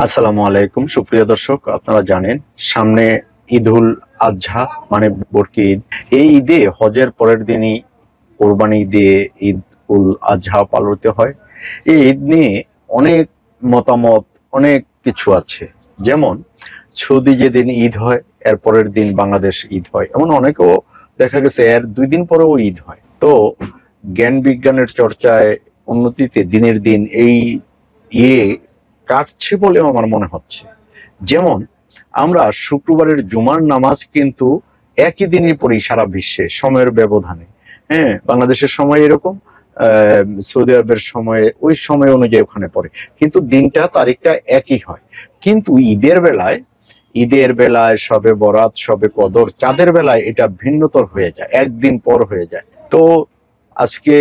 আসসালামু আলাইকুম সুপ্রিয় দর্শক, আপনারা জানেন সামনে ঈদুল আজহা মানে বরকি ঈদ। এই ঈদে হজের পরের দিনই কোরবানি দিয়ে ঈদ উল আজহা পালিত হয়। এই ঈদ নিয়ে অনেক মতামত, অনেক কিছু আছে। যেমন সৌদি যেদিন ঈদ হয় এর পরের দিন বাংলাদেশ ঈদ হয়, এমন অনেকেও দেখা গেছে এর 2 দিন পরেও ঈদ হয়। তো জ্ঞান বিজ্ঞানের চর্চায় উন্নতিতে দিনের দিন এই ইয়ে কাটছে বলে আমার মনে হচ্ছে। যেমন আমরা শুক্রবারের জুমার নামাজ কিন্তু একই দিনে পড়ি সারা বিশ্বে সময়ের ব্যবধানে। হ্যাঁ, বাংলাদেশের সময় এরকম, সৌদি আরবের সময়ে ওই সময় অনুযায়ী ওখানে পড়ে, কিন্তু দিনটা তারিখটা একই হয়। কিন্তু ঈদের বেলায় সবে বরাত, সবে কদর, চাঁদের বেলায় এটা ভিন্নতর হয়ে যায়, একদিন পর হয়ে যায়। তো আজকে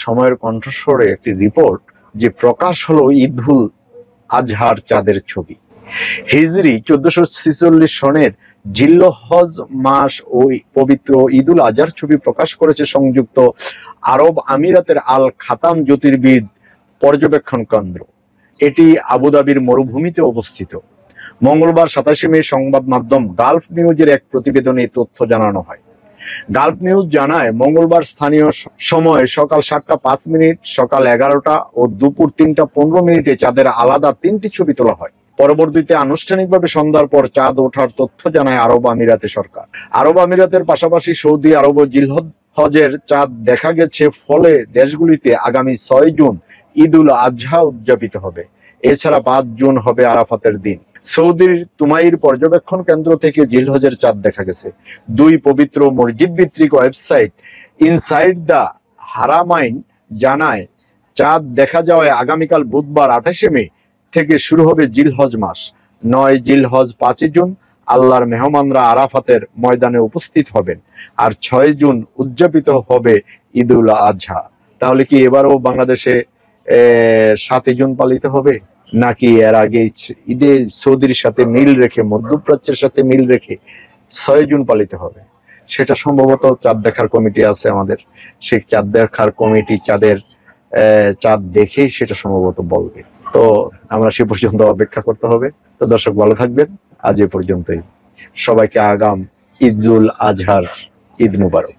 সময়ের কণ্ঠস্বরে একটি রিপোর্ট যে প্রকাশ হলো ঈদুল আজহার চাঁদের ছবি। হিজরি 1446 সনের জিল্হজ মাস ওই পবিত্র ঈদুল আজহার ছবি প্রকাশ করেছে সংযুক্ত আরব আমিরাতের আল খাতাম জ্যোতির্বিদ পর্যবেক্ষণ কেন্দ্র। এটি আবুধাবির মরুভূমিতে অবস্থিত। মঙ্গলবার 27 মে সংবাদ মাধ্যম গালফ নিউজের এক প্রতিবেদনে তথ্য জানানো হয়। গালফ নিউজ জানায়, মঙ্গলবার স্থানীয় সময় সকাল 7:05, সকাল 11টা ও দুপুর 3:15 চাঁদের আলাদা 3টি ছবি তোলা হয়। পরবর্তীতে আনুষ্ঠানিকভাবে সন্ধ্যার পর চাঁদ ওঠার তথ্য জানায় আরব আমিরাতে সরকার। আরব আমিরাতের পাশাপাশি সৌদি আরব ও জিলহজের চাঁদ দেখা গেছে। ফলে দেশগুলিতে আগামী 6 জুন ঈদুল আজহা উদযাপিত হবে। এছাড়া 5 জুন হবে আরাফাতের দিন। সৌদির তুমাইর পর্যবেক্ষণ কেন্দ্র থেকে জিলহজের চাঁদ দেখা গেছে। 2 পবিত্র মসজিদ ভিত্তিক ওয়েবসাইট ইনসাইড দ্য হারামাইন জানায়, চাঁদ দেখা যাওয়ায় আগামীকাল বুধবার 28 মে থেকে শুরু হবে জিলহজ মাস। 9 জিলহজ 5 জুন আল্লাহর মেহমানরা আরাফাতের ময়দানে উপস্থিত হবেন। আর 6 জুন উদযাপিত হবে ঈদুল আজহা। তাহলে কি এবারও বাংলাদেশে 7 জুন পালিত হবে, নাকি এর আগে ঈদে সৌদির সাথে মিল রেখে, মধ্যপ্রাচ্যের সাথে মিল রেখে 6 জুন পালিত হবে? সেটা সম্ভবত চাঁদ দেখার কমিটি আছে আমাদের, সেই চাঁদ দেখার কমিটি চাঁদ দেখেই সেটা সম্ভবত বলবে। তো আমরা সে পর্যন্ত অপেক্ষা করতে হবে। তো দর্শক, ভালো থাকবেন। আজ এ পর্যন্তই। সবাইকে আগাম ঈদুল আজহার ঈদ মুবারক।